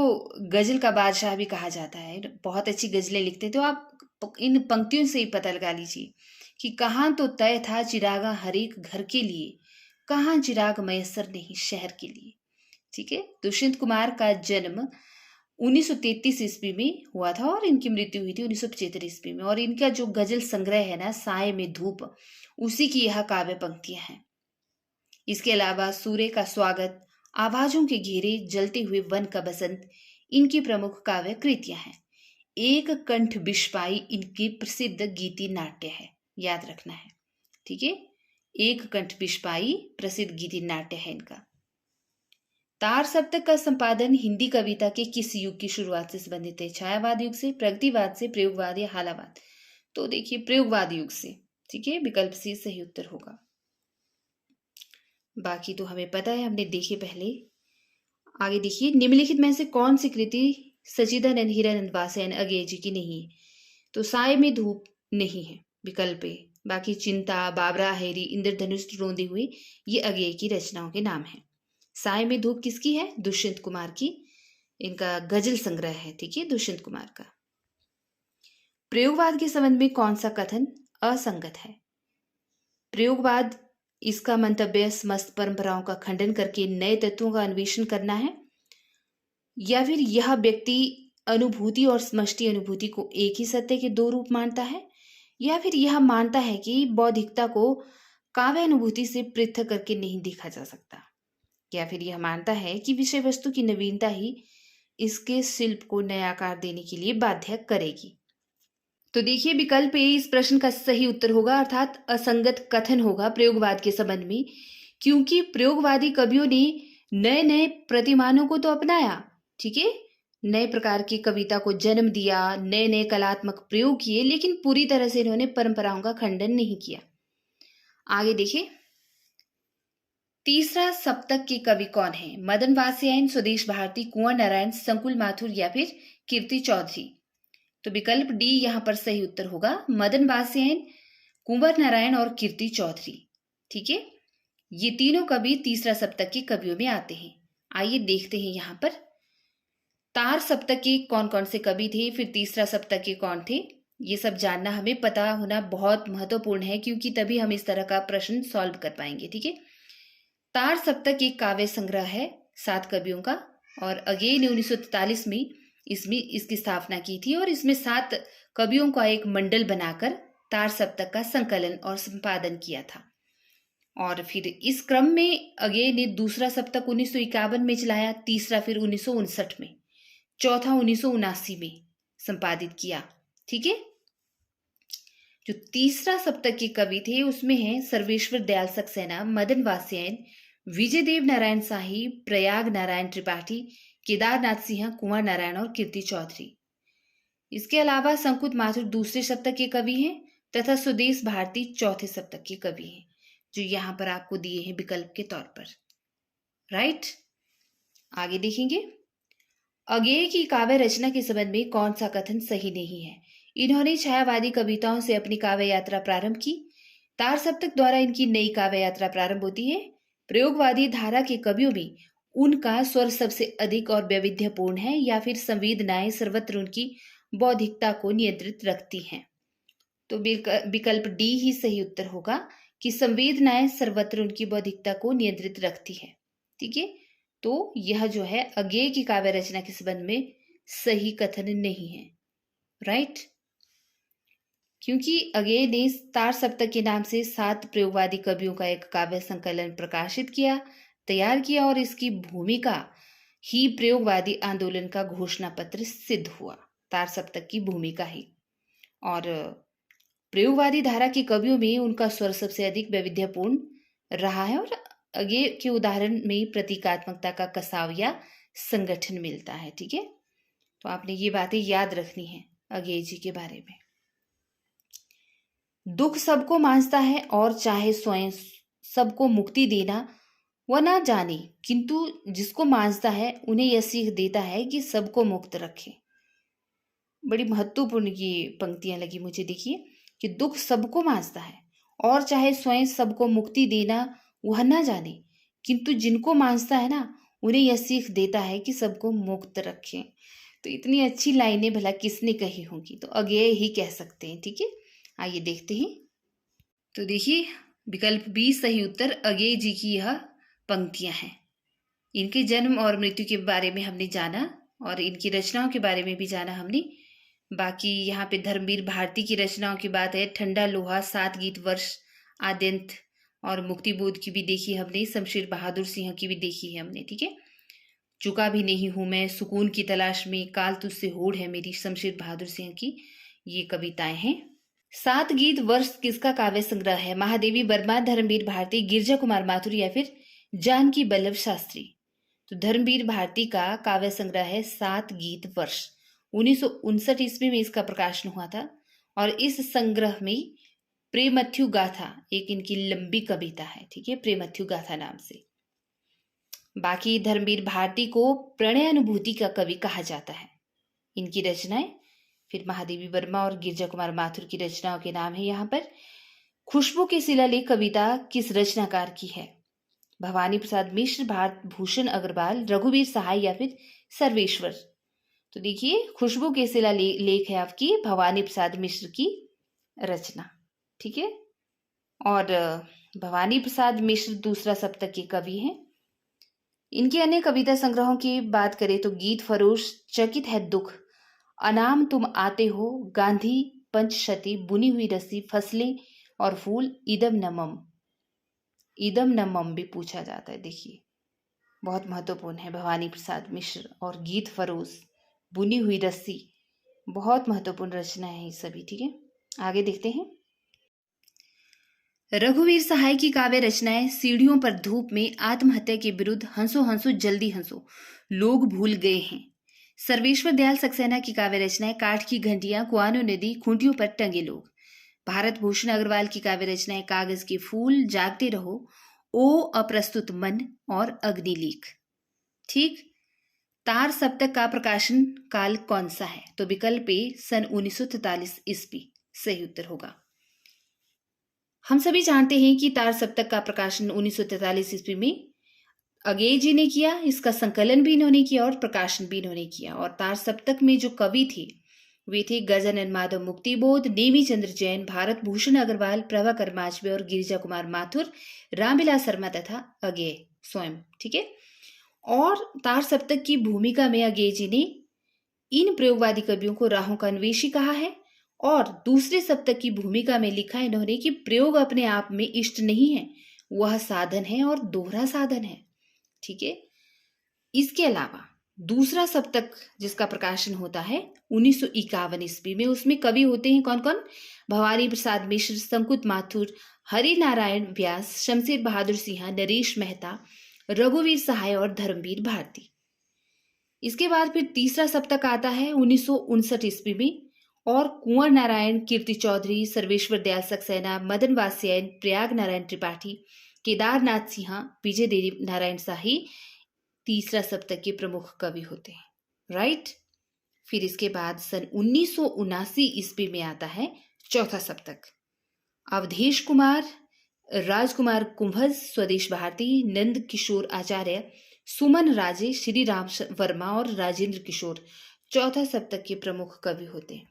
गजल का बादशाह भी कहा जाता है, बहुत अच्छी गजलें लिखते। तो आप इन पंक्तियों से ही पता लगा लीजिए कि कहाँ तो तय था चिरागा हरेक घर के लिए, कहाँ चिराग मैसर नहीं शहर के लिए। ठीक है, दुष्यंत कुमार का जन्म 1933 ईस्वी में हुआ था और इनकी मृत्यु हुई थी 1975 ईस्वी में। और इनका जो गजल संग्रह है ना, साय में धूप, उसी की यह काव्य पंक्तियां हैं। इसके अलावा सूर्य का स्वागत, आवाजों के घेरे, जलते हुए वन का बसंत, इनकी प्रमुख काव्य कृतियां हैं। एक कंठ बिशपाई इनकी प्रसिद्ध गीति नाट्य है, याद रखना है। ठीक है, एक कंठ बिशपाई प्रसिद्ध गीति नाट्य है इनका। तार सप्तक का संपादन हिंदी कविता के किस युग की शुरुआत से संबंधित है? छायावाद युग से, प्रगतिवाद से, प्रयोगवाद या हालावाद? तो देखिए, प्रयोगवाद युग से। ठीक है, विकल्प सी सही उत्तर होगा। बाकी तो हमें पता है, हमने देखे पहले। आगे देखिए, निम्नलिखित में से कौन सी कृति सच्चिदानंद हीरानंद वासयन अगेय जी की नहीं है? तो साय में धूप नहीं है, विकल्प है। बाकी चिंता, बाबरा हेरी, इंद्रधनुष रोंदे हुए, ये अगेय की रचनाओं के नाम हैं। साय में धूप किसकी है? दुष्यंत कुमार की, इनका गजल संग्रह है। ठीक है, दुष्यंत कुमार का। प्रयोगवाद के संबंध में कौन सा कथन असंगत है? प्रयोगवाद, इसका मंतव्य समस्त परंपराओं का खंडन करके नए तत्वों का अन्वेषण करना है, या फिर यह व्यक्ति अनुभूति और समष्टि अनुभूति को एक ही सत्य के दो रूप मानता है, या फिर यह मानता है कि बौद्धिकता को काव्य अनुभूति से पृथक करके नहीं देखा जा सकता, या फिर यह मानता है कि विषय वस्तु की नवीनता ही इसके शिल्प को नया आकार देने के लिए बाध्य करेगी। तो देखिए विकल्प ए इस प्रश्न का सही उत्तर होगा, अर्थात असंगत कथन होगा प्रयोगवाद के संबंध में, क्योंकि प्रयोगवादी कवियों ने नए नए प्रतिमानों को तो अपनाया, ठीक है, नए प्रकार की कविता को जन्म दिया, नए नए कलात्मक प्रयोग किए, लेकिन पूरी तरह से इन्होंने परंपराओं का खंडन नहीं किया। आगे देखिए, तीसरा सप्तक के कवि कौन है? मदन वात्स्यायन, स्वदेश भारती, कुंवर नारायण, संकुल माथुर या फिर कीर्ति चौधरी। तो विकल्प डी यहां पर सही उत्तर होगा, मदन वात्स्यायन, कुंवर नारायण और कीर्ति चौधरी। ठीक है, ये तीनों कवि तीसरा सप्तक के कवियों में आते हैं। आइए देखते हैं यहाँ पर तार सप्तक के कौन कौन से कवि थे, फिर तीसरा सप्तक के कौन थे। ये सब जानना हमें पता होना बहुत महत्वपूर्ण है, क्योंकि तभी हम इस तरह का प्रश्न सॉल्व कर पाएंगे। ठीक है, तार सप्तक एक काव्य संग्रह है 7 कवियों का, और अगेय ने 1943 में इसमें इसकी स्थापना की थी, और इसमें 7 कवियों का एक मंडल बनाकर तार सप्तक का संकलन और संपादन किया था। और फिर इस क्रम में अगेय ने दूसरा सप्तक 1951 में चलाया, तीसरा फिर 1959 में, चौथा 1979 में संपादित किया। ठीक है, जो तीसरा सप्तक के कवि थे उसमें है सर्वेश्वर दयाल सक्सेना, मदन वात्स्यायन, विजय देव नारायण शाही, प्रयाग नारायण त्रिपाठी, केदारनाथ सिंह, कुंवर नारायण और कीर्ति चौधरी। इसके अलावा संकुल माथुर दूसरे सप्तक के कवि हैं, तथा स्वदेश भारती चौथे सप्तक के कवि हैं, जो यहां पर आपको दिए हैं विकल्प के तौर पर। राइट, आगे देखेंगे, अगेय की काव्य रचना के संबंध में कौन सा कथन सही नहीं है? इन्होंने छायावादी कविताओं से अपनी काव्य यात्रा प्रारंभ की। तार सप्तक द्वारा इनकी नई काव्य यात्रा प्रारंभ होती है। प्रयोगवादी धारा के कवियों में उनका स्वर सबसे अधिक और वैविध्यपूर्ण है, या फिर संवेदनाएं सर्वत्र उनकी बौद्धिकता को नियंत्रित रखती हैं। तो विकल्प डी ही सही उत्तर होगा कि संवेदनाएं सर्वत्र उनकी बौद्धिकता को नियंत्रित रखती है। ठीक है, तो यह जो है अगेय की काव्य रचना के संबंध में सही कथन नहीं है। राइट, क्योंकि अगेय ने तार सप्तक के नाम से 7 प्रयोगवादी कवियों का एक काव्य संकलन प्रकाशित किया, तैयार किया, और इसकी भूमिका ही प्रयोगवादी आंदोलन का घोषणा पत्र सिद्ध हुआ, तार सप्तक की भूमिका ही। और प्रयोगवादी धारा के कवियों में उनका स्वर सबसे अधिक वैविध्यपूर्ण रहा है, और अगेय के उदाहरण में प्रतीकात्मकता का कसाव या संगठन मिलता है। ठीक है, तो आपने ये बातें याद रखनी है अगेय जी के बारे में। दुख सबको मांझता है, और चाहे स्वयं सबको मुक्ति देना वह ना जाने, किंतु जिसको मांझता है उन्हें यह सीख देता है कि सबको मुक्त रखे। बड़ी महत्वपूर्ण ये पंक्तियां लगी मुझे। देखिए कि दुख सबको मांझता है, और चाहे स्वयं सबको मुक्ति देना वह ना जाने, किंतु जिनको मांझता है ना उन्हें यह सीख देता है कि सबको मुक्त रखें। तो इतनी अच्छी लाइनें भला किसने कही होंगी? तो अगेय ही कह सकते हैं। ठीक है, आइए देखते हैं। तो देखिए विकल्प बी सही उत्तर, अगेय जी की यह पंक्तियां हैं। इनके जन्म और मृत्यु के बारे में हमने जाना, और इनकी रचनाओं के बारे में भी जाना हमने। बाकी यहाँ पे धर्मवीर भारती की रचनाओं की बात है, ठंडा लोहा, 7 गीत वर्ष, आद्यंत और मुक्तिबोध की भी देखी हमने, शमशेर बहादुर सिंह की भी देखी है हमने। ठीक है, चुका भी नहीं हूं मैं, सुकून की तलाश में, काल तुझसे होड़ है मेरी, शमशेर बहादुर सिंह की ये कविताएं हैं। 7 गीत वर्ष किसका काव्य संग्रह है? महादेवी वर्मा, धर्मवीर भारती, गिरजा कुमार माथुर या फिर जानकी बल्लभ शास्त्री। तो धर्मवीर भारती का काव्य संग्रह है 7 गीत वर्ष। 1959 ईस्वी में इसका प्रकाशन हुआ था, और इस संग्रह में प्रेमथ्यु गाथा एक इनकी लंबी कविता है। ठीक है, प्रेमथ्यु गाथा नाम से। बाकी धर्मवीर भारती को प्रणयानुभूति का कवि कहा जाता है। इनकी रचनाएं, फिर महादेवी वर्मा और गिरजा कुमार माथुर की रचनाओं के नाम है यहाँ पर। खुशबू के शिलालेख कविता किस रचनाकार की है? भवानी प्रसाद मिश्र, भारत भूषण अग्रवाल, रघुवीर सहाय या फिर सर्वेश्वर। तो देखिए खुशबू के शिलालेख है आपकी भवानी प्रसाद मिश्र की रचना। ठीक है, और भवानी प्रसाद मिश्र दूसरा सप्तक के कवि हैं। इनके अन्य कविता संग्रहों की बात करें तो गीत फरोश, चकित है दुख, अनाम तुम आते हो, गांधी पंचशती, बुनी हुई रस्सी, फसलें और फूल, इदम नमम। इदम नमम भी पूछा जाता है, देखिए बहुत महत्वपूर्ण है। भवानी प्रसाद मिश्र और गीत फरोज, बुनी हुई रस्सी, बहुत महत्वपूर्ण रचना है ये सभी। ठीक है, आगे देखते हैं। रघुवीर सहाय की काव्य रचनाएं सीढ़ियों पर धूप में आत्महत्या के विरुद्ध, हंसो हंसो जल्दी हंसो, लोग भूल गए हैं। सर्वेश्वर दयाल सक्सेना की काव्य रचनाएं काठ की घंटियां, कुआनो नदी, खूंटियों पर टंगे लोग। भारत भूषण अग्रवाल की काव्य रचनाएं कागज के फूल, जागते रहो, ओ अप्रस्तुत मन और अग्निलीक। ठीक। तार सप्तक का प्रकाशन काल कौन सा है? तो विकल्प ए सन 1943 ईस्वी सही उत्तर होगा। हम सभी जानते हैं कि तार सप्तक का प्रकाशन 1943 ईस्वी में अगेय जी ने किया। इसका संकलन भी इन्होंने किया और प्रकाशन भी इन्होंने किया। और तार सप्तक में जो कवि थे वे थे गजानन माधव मुक्तिबोध, नेमी चंद्र जैन, भारत भूषण अग्रवाल, प्रभाकर माचवे और गिरिजा कुमार माथुर, रामविलास शर्मा तथा अगेय स्वयं। ठीक है। और तार सप्तक की भूमिका में अगेय जी ने इन प्रयोगवादी कवियों को राहों का अन्वेषी कहा है। और दूसरे सप्तक की भूमिका में लिखा है इन्होंने कि प्रयोग अपने आप में इष्ट नहीं है, वह साधन है और दोहरा साधन है। ठीक है। इसके अलावा दूसरा सप्तक जिसका प्रकाशन होता है 1951 ईस्वी में, उसमें कवि होते हैं कौन कौन? भवानी प्रसाद मिश्र, संकुत माथुर, हरि नारायण व्यास, शमशेर बहादुर सिंह, नरेश मेहता, रघुवीर सहाय और धर्मवीर भारती। इसके बाद फिर तीसरा सप्तक आता है 1959 ईस्वी में, और कुंवर नारायण, कीर्ति चौधरी, सर्वेश्वर दयाल सक्सेना, मदन वात्स्यायन, प्रयाग नारायण त्रिपाठी, केदारनाथ सिंह, विजय देवी नारायण शाही तीसरा सप्तक के प्रमुख कवि होते हैं। राइट। फिर इसके बाद सन 1979 ईस्वी में आता है चौथा सप्तक। अवधेश कुमार, राजकुमार कुंभज, स्वदेश भारती, नंद किशोर आचार्य, सुमन राजे, श्री राम वर्मा और राजेंद्र किशोर चौथा सप्तक के प्रमुख कवि होते हैं।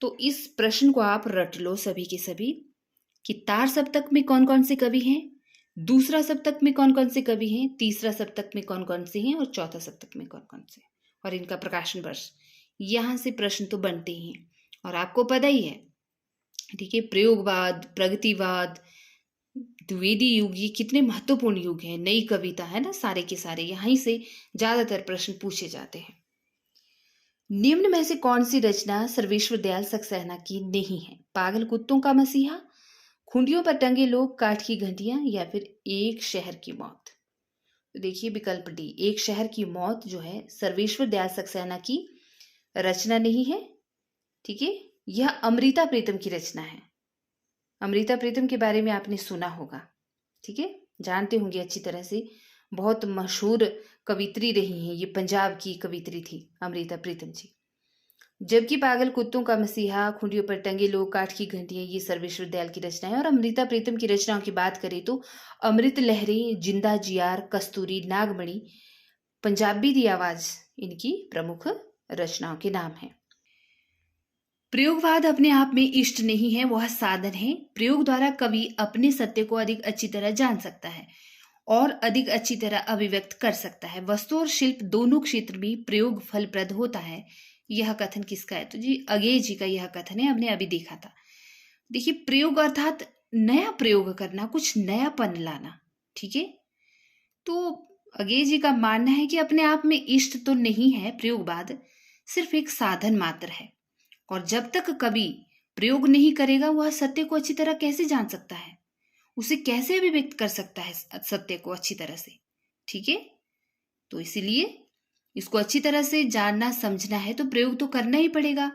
तो इस प्रश्न को आप रट लो सभी के सभी कि तार सप्तक में कौन कौन से कवि हैं, दूसरा सप्तक में कौन कौन से कवि हैं, तीसरा सप्तक में कौन कौन से हैं और चौथा सप्तक में कौन कौन से, और इनका प्रकाशन वर्ष। यहां से प्रश्न तो बनते ही हैं और आपको पता ही है। ठीक है। प्रयोगवाद, प्रगतिवाद, द्विवेदी युग, ये कितने महत्वपूर्ण युग हैं। नई कविता है ना, सारे के सारे यहीं से ज्यादातर प्रश्न पूछे जाते हैं। निम्न में से कौन सी रचना सर्वेश्वर दयाल सक्सेना की नहीं है? पागल कुत्तों का मसीहा, खूंटियों पर टंगे लोग, काठ की घंटियां, या फिर एक शहर की मौत। तो देखिए विकल्प डी, एक शहर की मौत जो है सर्वेश्वर दयाल सक्सेना की रचना नहीं है। ठीक है। यह अमृता प्रीतम की रचना है। अमृता प्रीतम के बारे में आपने सुना होगा। ठीक है, जानते होंगे अच्छी तरह से। बहुत मशहूर कवित्री रही हैं, ये पंजाब की कवित्री थी अमृता प्रीतम जी। जबकि पागल कुत्तों का मसीहा, खूंटियों पर टंगे लोग, काठ की घंटियां, ये सर्वेश्वर दयाल की रचना है। और अमृता प्रीतम की रचनाओं की बात करें तो अमृत लहरें, जिंदा जियार, कस्तूरी, नागमणि, पंजाबी दी आवाज इनकी प्रमुख रचनाओं के नाम हैं। प्रयोगवाद अपने आप में इष्ट नहीं है, वह साधन है। प्रयोग द्वारा कवि अपने सत्य को अधिक अच्छी तरह जान सकता है और अधिक अच्छी तरह अभिव्यक्त कर सकता है। वस्तु और शिल्प दोनों क्षेत्र में प्रयोग फलप्रद होता है। यह कथन किसका है? तो जी अगेय जी का यह कथन है, हमने अभी देखा था। देखिए, प्रयोग अर्थात नया प्रयोग करना, कुछ नयापन लाना। ठीक है। तो अगेय जी का मानना है कि अपने आप में इष्ट तो नहीं है प्रयोगवाद, सिर्फ एक साधन मात्र है। और जब तक कवि प्रयोग नहीं करेगा वह सत्य को अच्छी तरह कैसे जान सकता है, उसे कैसे अभिव्यक्त कर सकता है सत्य को अच्छी तरह से। ठीक है। तो इसीलिए इसको अच्छी तरह से जानना समझना है तो प्रयोग तो करना ही पड़ेगा।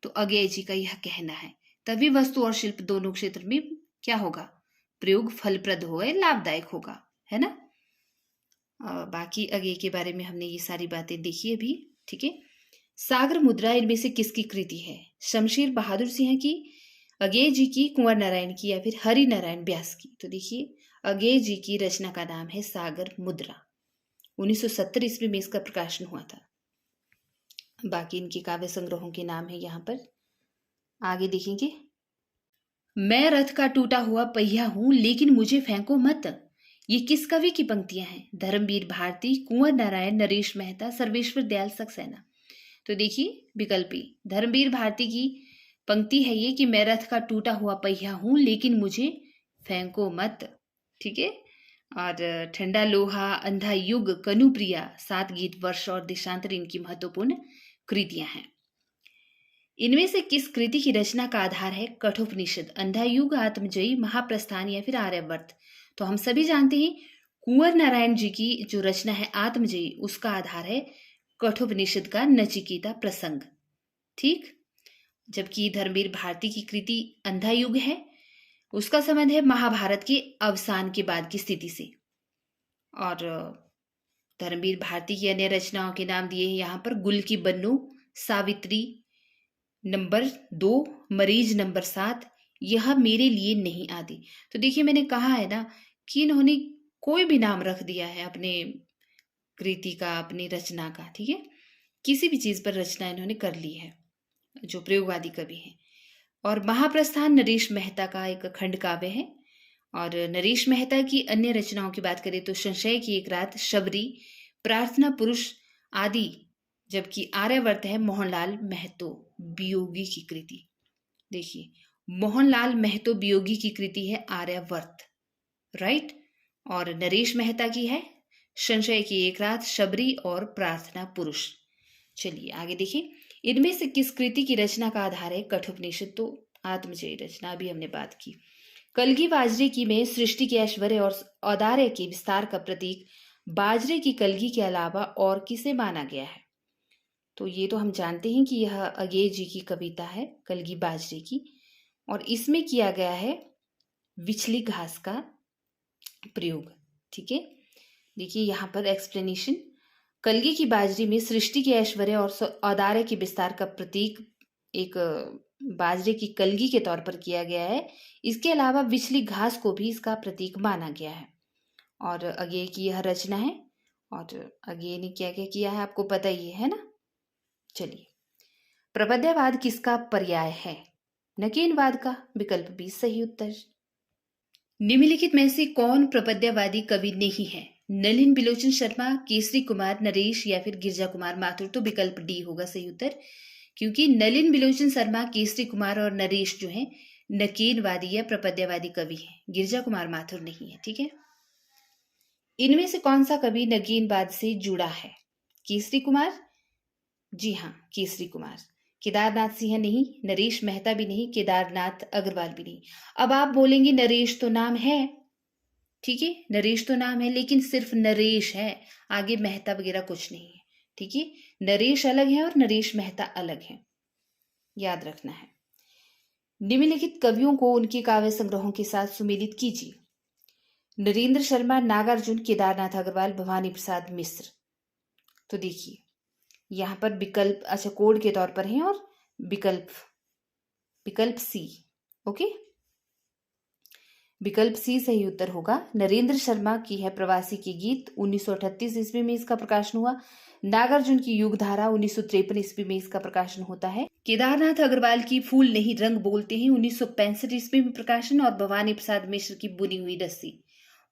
तो अगेय जी का यह कहना है, तभी वस्तु और शिल्प दोनों क्षेत्र में क्या होगा? प्रयोग फलप्रद होगा, लाभदायक होगा, है ना। बाकी अगेय के बारे में हमने ये सारी बातें देखी अभी। ठीक है। सागर मुद्रा इनमें से किसकी कृति है? शमशेर बहादुर सिंह की, अगेय जी की, कुंवर नारायण की, या फिर हरि नारायण व्यास की? तो देखिए अगेय जी की रचना का नाम है सागर मुद्रा। 1970 ईस्वी में इसका प्रकाशन हुआ था। बाकी इनके काव्य संग्रहों के नाम है यहाँ पर, आगे देखेंगे। मैं रथ का टूटा हुआ पहिया हूं, लेकिन मुझे फेंको मत। ये किस कवि की पंक्तियां हैं? धर्मवीर भारती, कुंवर नारायण, नरेश मेहता, सर्वेश्वर दयाल सक्सेना। तो देखिए विकल्प ए, धर्मवीर भारती की पंक्ति है ये कि मैं रथ का टूटा हुआ पहिया हूं लेकिन मुझे फेंको मत। ठीक है। और ठंडा लोहा, अंधा युग, कनुप्रिया, 7 गीत, वर्ष और देशांतर इनकी महत्वपूर्ण कृतियां हैं। इनमें से किस कृति की रचना का आधार है कठोपनिषद, अंधा युग, आत्मजयी, महाप्रस्थान या फिर आर्यावर्त? तो हम सभी जानते हैं कुंवर नारायण जी की जो रचना है आत्मजयी, उसका आधार है कठोपनिषद का नचिकेता प्रसंग। ठीक। जबकि धर्मवीर भारती की कृति अंधा युग है, उसका संबंध है महाभारत के अवसान के बाद की स्थिति से। और धर्मवीर भारती की अन्य रचनाओं के नाम दिए हैं यहाँ पर, गुल की बन्नू, सावित्री नंबर 2, मरीज नंबर 7, यह मेरे लिए नहीं आती। तो देखिए मैंने कहा है ना कि इन्होंने कोई भी नाम रख दिया है अपने कृति का, अपनी रचना का। ठीक है, किसी भी चीज पर रचना इन्होंने कर ली है, जो प्रयोगवादी कवि हैं। और महाप्रस्थान नरेश मेहता का एक खंड काव्य है। और नरेश मेहता की अन्य रचनाओं की बात करें तो संशय की एक रात, शबरी, प्रार्थना पुरुष आदि। जबकि आर्यावर्त है मोहनलाल महतो वियोगी की कृति। देखिए, मोहनलाल महतो वियोगी की कृति है आर्यावर्त, राइट। और नरेश मेहता की है संशय की एक रात, शबरी और प्रार्थना पुरुष। चलिए आगे देखिए, इनमें से किस कृति की रचना का आधार है कठोपनिषद? तो आत्मजयी रचना भी हमने बात की। कलगी बाजरे की में सृष्टि के ऐश्वर्य और औदार्य के विस्तार का प्रतीक बाजरे की कलगी के अलावा और किसे माना गया है? तो ये तो हम जानते हैं कि यह अगेय जी की कविता है कलगी बाजरे की, और इसमें किया गया है विचली घास का प्रयोग। ठीक है, देखिए यहाँ पर एक्सप्लेनेशन, कलगी की बाजरी में सृष्टि के ऐश्वर्य और औदार्य के विस्तार का प्रतीक एक बाजरे की कलगी के तौर पर किया गया है। इसके अलावा विचली घास को भी इसका प्रतीक माना गया है। और अगेय की यह रचना है, और अगेय ने क्या क्या किया है आपको पता ही है ना। चलिए, प्रपद्यवाद किसका पर्याय है? नकीनवाद का। विकल्प बी सही उत्तर। निम्नलिखित में से कौन प्रपद्यवादी कवि नहीं है? नलिन बिलोचन शर्मा, केसरी कुमार नरेश या फिर गिरजा कुमार माथुर? तो विकल्प डी होगा सही उत्तर, क्योंकि नलिन बिलोचन शर्मा, केसरी कुमार और नरेश जो है नकीनवादी या प्रपद्यवादी कवि हैं, गिरजा कुमार माथुर नहीं है। ठीक है, इनमें से कौन सा कवि नगीनवाद से जुड़ा है? केसरी कुमार, जी हाँ केसरी कुमार। केदारनाथ सिंह नहीं, नरेश मेहता भी नहीं, केदारनाथ अग्रवाल भी नहीं। अब आप बोलेंगे नरेश तो नाम है, ठीक है, नरेश तो नाम है, लेकिन सिर्फ नरेश है, आगे मेहता वगैरह कुछ नहीं है। ठीक है, नरेश अलग है और नरेश मेहता अलग है, याद रखना है। निम्नलिखित कवियों को उनके काव्य संग्रहों के साथ सुमेलित कीजिए। नरेंद्र शर्मा, नागार्जुन, केदारनाथ अग्रवाल, भवानी प्रसाद मिश्र। तो देखिए यहाँ पर विकल्प अच्छा कोड के तौर पर हैं, और विकल्प सी। ओके, विकल्प सी सही उत्तर होगा। नरेंद्र शर्मा की है प्रवासी के गीत, 1938 ईस्वी में इसका प्रकाशन हुआ। नागार्जुन की युगधारा 1953 ईस्वी में इसका प्रकाशन होता है। केदारनाथ अग्रवाल की फूल नहीं रंग बोलते हैं, 1965 ईस्वी में प्रकाशन। और भवानी प्रसाद मिश्र की बुनी हुई रस्सी,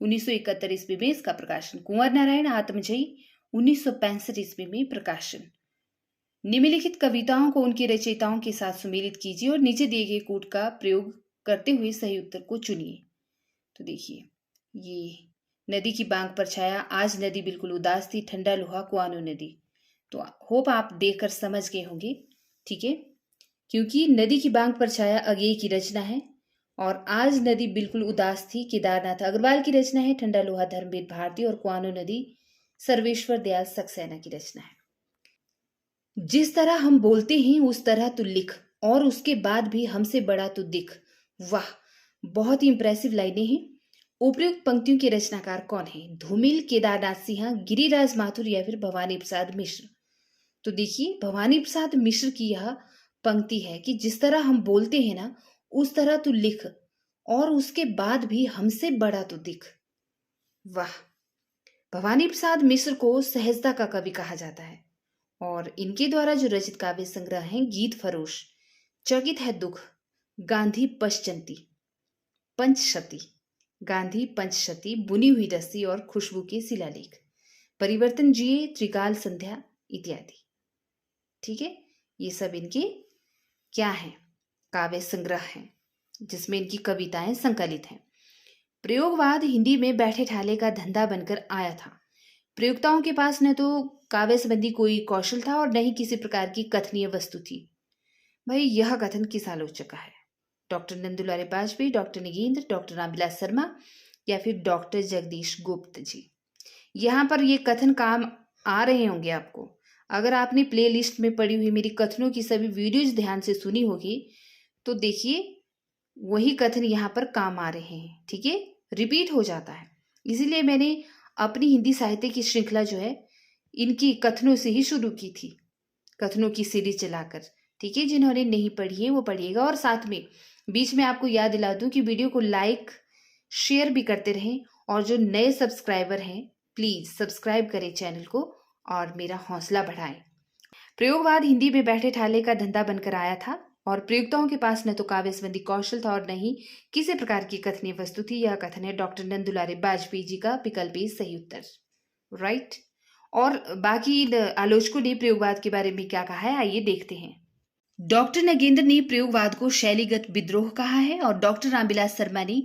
1971 ईस्वी में इसका प्रकाशन। कुंवर नारायण आत्मजयी, 1965 ईस्वी में प्रकाशन। निम्नलिखित कविताओं को उनके रचयिताओं के साथ सुमेलित कीजिए और नीचे दिए गए कोड का प्रयोग करते हुए सही उत्तर को चुनिए। तो देखिए, ये नदी की बांग पर छाया, आज नदी बिल्कुल उदास थी, ठंडा लोहा, कुआनो नदी। तो होप आप देखकर समझ गए होंगे। ठीक है, क्योंकि नदी की बांग पर छाया अगेय की रचना है, और आज नदी बिल्कुल उदास थी केदारनाथ अग्रवाल की रचना है, ठंडा लोहा धर्मवीर भारती, और कुआनो नदी सर्वेश्वर दयाल सक्सेना की रचना है। जिस तरह हम बोलते हैं उस तरह तू लिख, और उसके बाद भी हमसे बड़ा तू दिख। वाह, बहुत ही इंप्रेसिव लाइनें हैं। उपयुक्त पंक्तियों के रचनाकार कौन है? धूमिल, केदारनाथ सिंह, गिरिराज माथुर या फिर भवानी प्रसाद मिश्र? तो देखिए, भवानी प्रसाद मिश्र की यह पंक्ति है कि जिस तरह हम बोलते हैं ना उस तरह तू लिख, और उसके बाद भी हमसे बड़ा तू दिख। वाह, भवानी प्रसाद मिश्र को सहजता का कवि कहा जाता है, और इनके द्वारा जो रचित काव्य संग्रह हैं गीत फरोश, चकित है दुख, गांधी पश्चंती, पंचशती, गांधी पंचशती, बुनी हुई रस्सी और खुशबू के शिलालेख, परिवर्तन जिए, त्रिकाल संध्या इत्यादि। ठीक है, ये सब इनके क्या हैं? काव्य संग्रह है जिसमें इनकी कविताएं संकलित हैं। प्रयोगवाद हिंदी में बैठे ठाले का धंधा बनकर आया था। प्रयोक्ताओं के पास न तो काव्य संबंधी कोई कौशल था और न ही किसी प्रकार की कथनीय वस्तु थी। भाई यह कथन किस आलोचक का है? Doctor Nanddulare Vajpeyi, doctor Nagendra, doctor Ramvilas Sharma या फिर डॉक्टर जगदीश गुप्त जी? यहाँ पर ये कथन काम आ रहे होंगे आपको। अगर आपने प्लेलिस्ट में पड़ी हुई मेरी कथनों की सभी वीडियोज ध्यान से सुनी होगी तो देखिए वही कथन यहाँ पर काम आ रहे हैं। ठीक है, रिपीट हो जाता है। इसीलिए मैंने अपनी हिंदी साहित्य की श्रृंखला जो है इनकी कथनों से ही शुरू की थी, कथनों की सीरीज चलाकर। ठीक है, जिन्होंने नहीं पढ़ी है वो पढ़िएगा। और साथ में बीच में आपको याद दिला दूं कि वीडियो को लाइक शेयर भी करते रहें, और जो नए सब्सक्राइबर हैं प्लीज सब्सक्राइब करें चैनल को और मेरा हौसला बढ़ाएं। प्रयोगवाद हिंदी में बैठे ठाले का धंधा बनकर आया था और प्रयोक्ताओं के पास न तो काव्य संबंधी कौशल था और न ही किसी प्रकार की कथनीय वस्तु थी। यह कथन है डॉक्टर नंदुलारे वाजपेयी जी का। विकल्प ए सही उत्तर। राइट। और बाकी आलोचकों ने प्रयोगवाद के बारे में क्या कहा है आइए देखते हैं। डॉक्टर नगेंद्र ने प्रयोगवाद को शैलीगत विद्रोह कहा है और डॉक्टर रामविलास शर्मा ने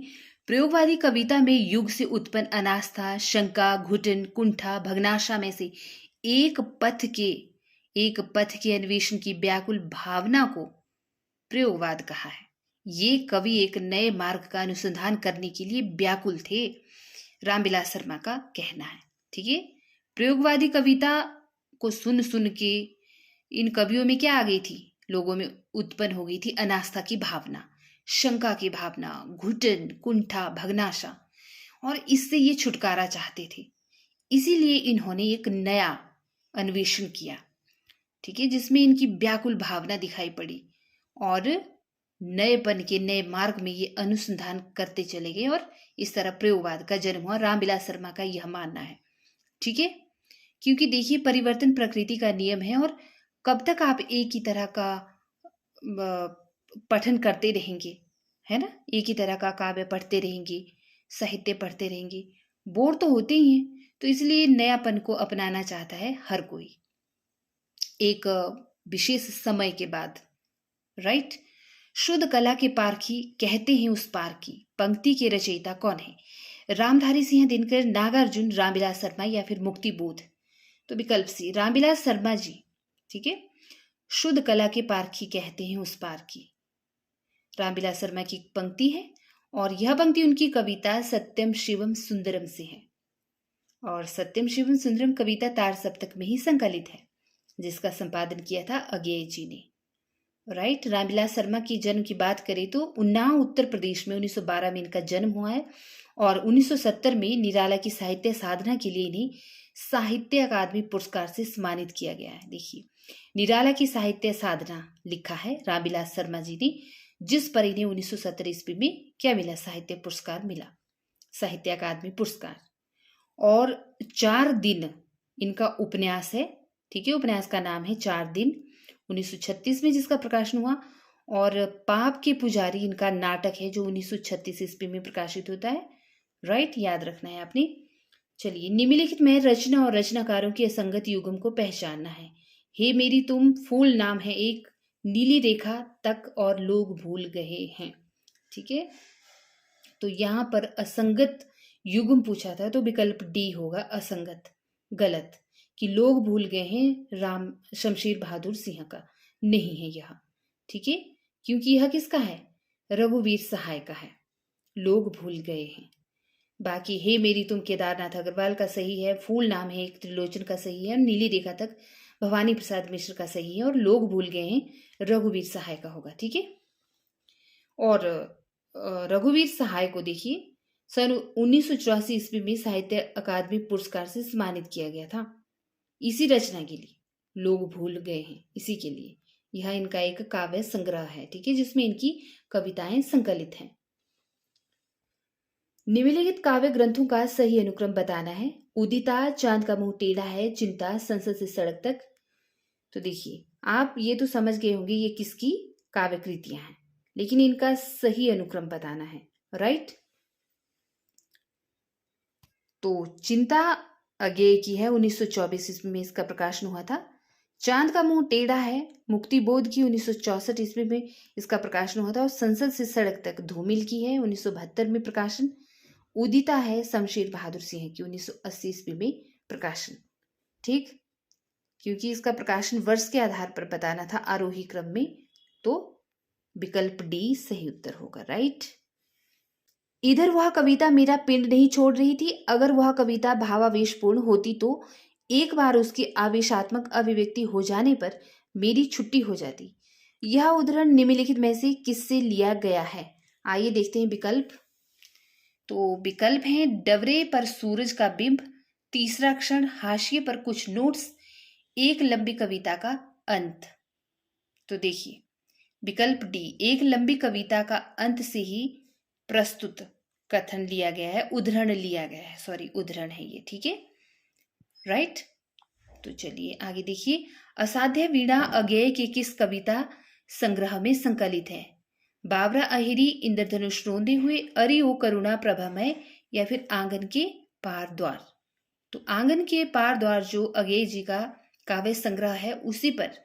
प्रयोगवादी कविता में युग से उत्पन्न अनास्था, शंका, घुटन, कुंठा, भग्नाशा में से एक पथ के अन्वेषण की व्याकुल भावना को प्रयोगवाद कहा है। ये कवि एक नए मार्ग का अनुसंधान करने के लिए व्याकुल थे, रामविलास शर्मा का कहना है। ठीक है, प्रयोगवादी कविता को सुन सुन के इन कवियों में क्या आ गई थी? लोगों में उत्पन्न हो गई थी अनास्था की भावना, शंका की भावना, घुटन, कुंठा, भग्नाशा, और इससे ये छुटकारा चाहते थे। इसीलिए इन्होंने एक नया अन्वेषण किया, ठीक है, जिसमें इनकी व्याकुल भावना दिखाई पड़ी और नएपन के नए मार्ग में ये अनुसंधान करते चले गए और इस तरह प्रयोगवाद का जन्म हुआ। रामविलास शर्मा का यह मानना है। ठीक है, क्योंकि देखिए परिवर्तन प्रकृति का नियम है और कब तक आप एक ही तरह का पठन करते रहेंगे, है ना? एक ही तरह का काव्य पढ़ते रहेंगे, साहित्य पढ़ते रहेंगे, बोर तो होते ही हैं। तो इसलिए नयापन को अपनाना चाहता है हर कोई एक विशेष समय के बाद। राइट। शुद्ध कला के पारखी कहते हैं उस पार की, पंक्ति के रचयिता कौन है? रामधारी सिंह दिनकर, नागार्जुन, रामविलास शर्मा या फिर मुक्तिबोध? तो विकल्प सी रामविलास शर्मा जी। ठीक है, शुद्ध कला के पारखी कहते हैं उस पार की, रामविलास शर्मा की पंक्ति है और यह पंक्ति उनकी कविता सत्यम शिवम सुंदरम से है। और सत्यम शिवम सुंदरम कविता तार सप्तक में ही संकलित है, जिसका संपादन किया था अज्ञेय जी ने। राइट। रामविलास शर्मा की जन्म की बात करें तो उन्नाव उत्तर प्रदेश में 1912 में इनका जन्म हुआ है और 1970 में निराला की साहित्य साधना के लिए इन्हें साहित्य अकादमी पुरस्कार से सम्मानित किया गया है। देखिए, निराला की साहित्य साधना लिखा है रामविलास शर्मा जी ने, जिस पर इन्हें 1970 ईस्वी में क्या मिला? साहित्य पुरस्कार मिला, साहित्य अकादमी पुरस्कार। और 4 दिन इनका उपन्यास है। ठीक है, उपन्यास का नाम है 4 दिन, 1936 में जिसका प्रकाशन हुआ। और पाप के पुजारी इनका नाटक है जो 1936 ईस्वी में प्रकाशित होता है। राइट, याद रखना है आपने। चलिए, निम्नलिखित में रचना और रचनाकारों के असंगत युग्म को पहचानना है। हे मेरी तुम फूल नाम है एक, नीली रेखा तक और लोग भूल गए हैं। ठीक है, तो यहाँ पर असंगत युग्म पूछा था तो विकल्प डी होगा असंगत, गलत, कि लोग भूल गए हैं राम शमशेर बहादुर सिंह का नहीं है यह। ठीक है, क्योंकि यह किसका है? रघुवीर सहाय का है, लोग भूल गए हैं। बाकी हे मेरी तुम केदारनाथ अग्रवाल का सही है, फूल नाम है एक त्रिलोचन का सही है, नीली रेखा तक भवानी प्रसाद मिश्र का सही है और लोग भूल गए हैं रघुवीर सहाय का होगा। ठीक है, और रघुवीर सहाय को देखिए सन 1984 ईस्वी में साहित्य अकादमी पुरस्कार से सम्मानित किया गया था इसी रचना के लिए, लोग भूल गए हैं, इसी के लिए। यह इनका एक काव्य संग्रह है, ठीक है, जिसमें इनकी कविताएं संकलित हैं। निम्नलिखित काव्य ग्रंथों का सही अनुक्रम बताना है। उदिता, चांद का मुंह टेढ़ा है, चिंता, संसद से सड़क तक। तो देखिए, आप ये तो समझ गए होंगे ये किसकी काव्य कृतियां हैं, लेकिन इनका सही अनुक्रम बताना है। राइट। तो चिंता अज्ञेय की है, 1924 ईस्वी में इसका प्रकाशन हुआ था। चांद का मुंह टेढ़ा है मुक्ति बोध की 1964 ईस्वी में इसका प्रकाशन हुआ था। और संसद से सड़क तक धूमिल की है 1972 में प्रकाशन। उदिता है शमशेर बहादुर सिंह की 1980 ईस्वी में प्रकाशन। ठीक, क्योंकि इसका प्रकाशन वर्ष के आधार पर बताना था आरोही क्रम में, तो विकल्प डी सही उत्तर होगा। राइट। इधर वह कविता मेरा पिंड नहीं छोड़ रही थी। अगर वह कविता भावावेशपूर्ण होती तो एक बार उसकी आवेशात्मक अभिव्यक्ति हो जाने पर मेरी छुट्टी हो जाती। यह उदाहरण निम्नलिखित में से किससे लिया गया है? आइए देखते हैं विकल्प। तो विकल्प हैं डवरे पर सूरज का बिंब, तीसरा क्षण, हाशिए पर कुछ नोट्स, एक लंबी कविता का अंत। तो देखिए विकल्प डी, एक लंबी कविता का अंत से ही प्रस्तुत कथन लिया गया है, उद्धरण लिया गया है, सॉरी उद्धरण है ये। ठीक है, राइट। तो चलिए आगे देखिए। असाध्य वीणा अज्ञेय के किस कविता संग्रह में संकलित है? बाबरा अहिरी, इंद्रधनुष रोंदे हुए, अरि ओ करुणा प्रभामय, या फिर आंगन के पार द्वार। तो आंगन के पार द्वार जो अज्ञेय जी का काव्य संग्रह है उसी पर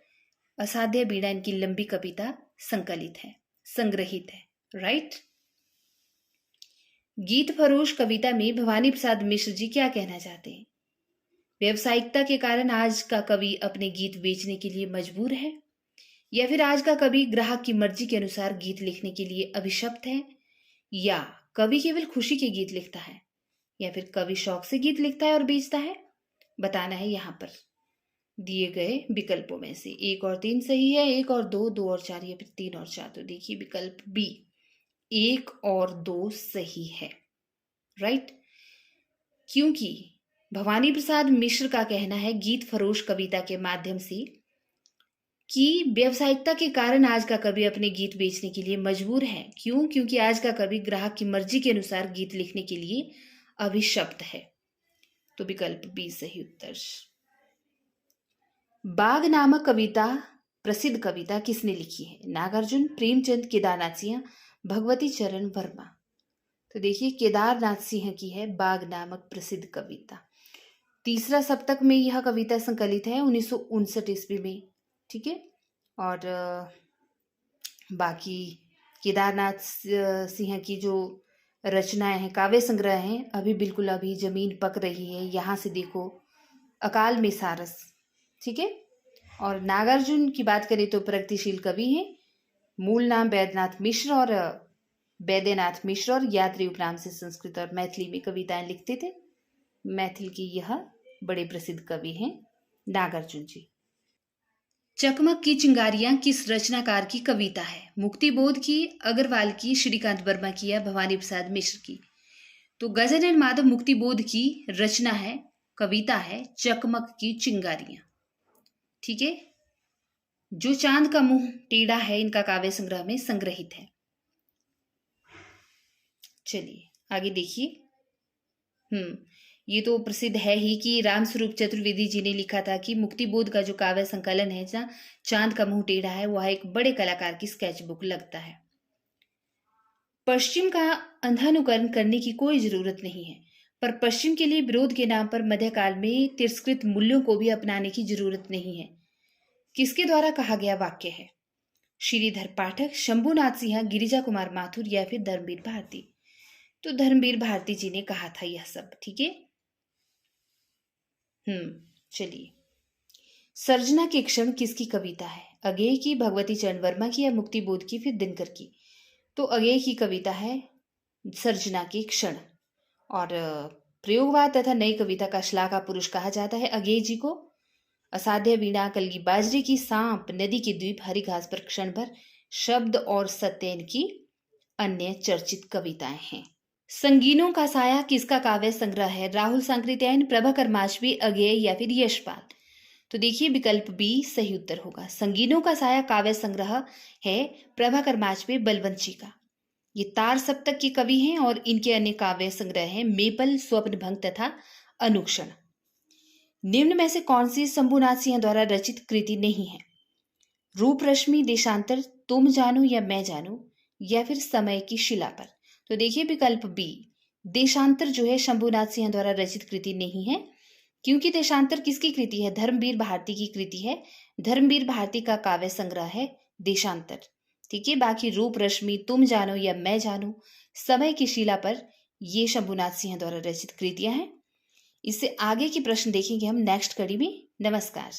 असाध्य वीणा इनकी लंबी कविता संकलित है, संग्रहित है। राइट। गीत फरोश कविता में भवानी प्रसाद मिश्र जी क्या कहना चाहते हैं? व्यवसायिकता के कारण आज का कवि अपने गीत बेचने के लिए मजबूर है, या फिर आज का कवि ग्राहक की मर्जी के अनुसार गीत लिखने के लिए अभिशप्त है, या कवि केवल खुशी के गीत लिखता है, या फिर कवि शौक से गीत लिखता है और बेचता है? बताना है यहाँ पर दिए गए विकल्पों में से। 1 और 3 सही है, 1 और 2, 2 और 4, या फिर 3 और 4। तो देखिए विकल्प बी 1 और 2 सही है। राइट। क्योंकि भवानी प्रसाद मिश्र का कहना है गीत फरोश कविता के माध्यम से कि व्यवसायिकता के कारण आज का कवि अपने गीत बेचने के लिए मजबूर है। क्यों? क्योंकि आज का कवि ग्राहक की मर्जी के अनुसार गीत लिखने के लिए अभिशप्त है। तो विकल्प बी सही उत्तर। बाग नामक कविता प्रसिद्ध कविता किसने लिखी है? नागार्जुन, प्रेमचंद, केदारनाथ सिंह, भगवती चरण वर्मा। तो देखिए केदारनाथ सिंह की है बाग नामक प्रसिद्ध कविता। तीसरा सप्तक में यह कविता संकलित है 1959 ईस्वी में। ठीक है। और बाकी केदारनाथ सिंह की जो रचनाएं हैं, काव्य संग्रह हैं, अभी बिल्कुल अभी जमीन पक रही है। यहाँ से देखो अकाल में सारस। ठीक है। और नागार्जुन की बात करें तो प्रगतिशील कवि हैं। मूल नाम वैद्यनाथ मिश्र और वैद्यनाथ मिश्र, और यात्री उपनाम से संस्कृत और मैथिली में कविताएं लिखते थे। मैथिल की यह बड़े प्रसिद्ध कवि हैं नागार्जुन जी। चकमक की चिंगारियां किस रचनाकार की कविता है? मुक्तिबोध की, अग्रवाल की, श्रीकांत वर्मा की, या भवानी प्रसाद मिश्र की? तो गजन एंड माधव मुक्तिबोध की रचना है, कविता है चकमक की चिंगारियां। ठीक है। जो चांद का मुंह टेढ़ा है इनका काव्य संग्रह में संग्रहित है। चलिए आगे देखिए। ये तो प्रसिद्ध है ही कि रामस्वरूप चतुर्वेदी जी ने लिखा था कि मुक्तिबोध का जो काव्य संकलन है जहाँ चांद का मुंह टेढ़ा है वह एक बड़े कलाकार की स्केच बुक लगता है। पश्चिम का अंधानुकरण करने की कोई जरूरत नहीं है, पर पश्चिम के लिए विरोध के नाम पर मध्यकाल में तिरस्कृत मूल्यों को भी अपनाने की जरूरत नहीं है। किसके द्वारा कहा गया वाक्य है? श्रीधर पाठक, शंभुनाथ सिंह, गिरिजा कुमार माथुर, या फिर धर्मवीर भारती? तो धर्मवीर भारती जी ने कहा था यह सब। ठीक है। चलिए, सर्जना के क्षण किसकी कविता है? अज्ञेय की, भगवती चरण वर्मा की, या मुक्तिबोध की, फिर दिनकर की? तो अज्ञेय की कविता है सर्जना के क्षण। और प्रयोगवाद तथा नई कविता का श्लाघा पुरुष कहा जाता है अज्ञेय जी को। असाध्य वीणा, कलगी बाजरे की, सांप, नदी के द्वीप, हरी घास पर क्षण भर, शब्द और सत्यन की अन्य चर्चित कविताएं हैं। संगीनों का साया किसका काव्य संग्रह है? राहुल सांकृत्यायन, प्रभाकर माचवी, अज्ञेय, या फिर यशपाल? तो देखिए विकल्प बी सही उत्तर होगा। संगीनों का साया काव्य संग्रह है प्रभाकर माचवी बलवंशी का। ये तार सप्तक के कवि हैं और इनके अन्य काव्य संग्रह हैं मेपल, स्वप्न भंग तथा अनुक्षण। निम्न में से कौन सी शंभुनाथ सिंह द्वारा रचित कृति नहीं है? रूप रश्मि, देशांतर, तुम जानो या मैं जानू, या फिर समय की शिला पर? तो देखिए विकल्प बी देशांतर जो है शंभुनाथ सिंह द्वारा रचित कृति नहीं है। क्योंकि देशांतर किसकी कृति है? धर्मवीर भारती की कृति है। धर्मवीर भारती का काव्य संग्रह है देशांतर। ठीक है, बाकी रूप रश्मि, तुम जानो या मैं जानू, समय की शिला पर, ये शंभुनाथ सिंह द्वारा रचित कृतियां हैं। इससे आगे के प्रश्न देखेंगे हम नेक्स्ट कड़ी में। नमस्कार।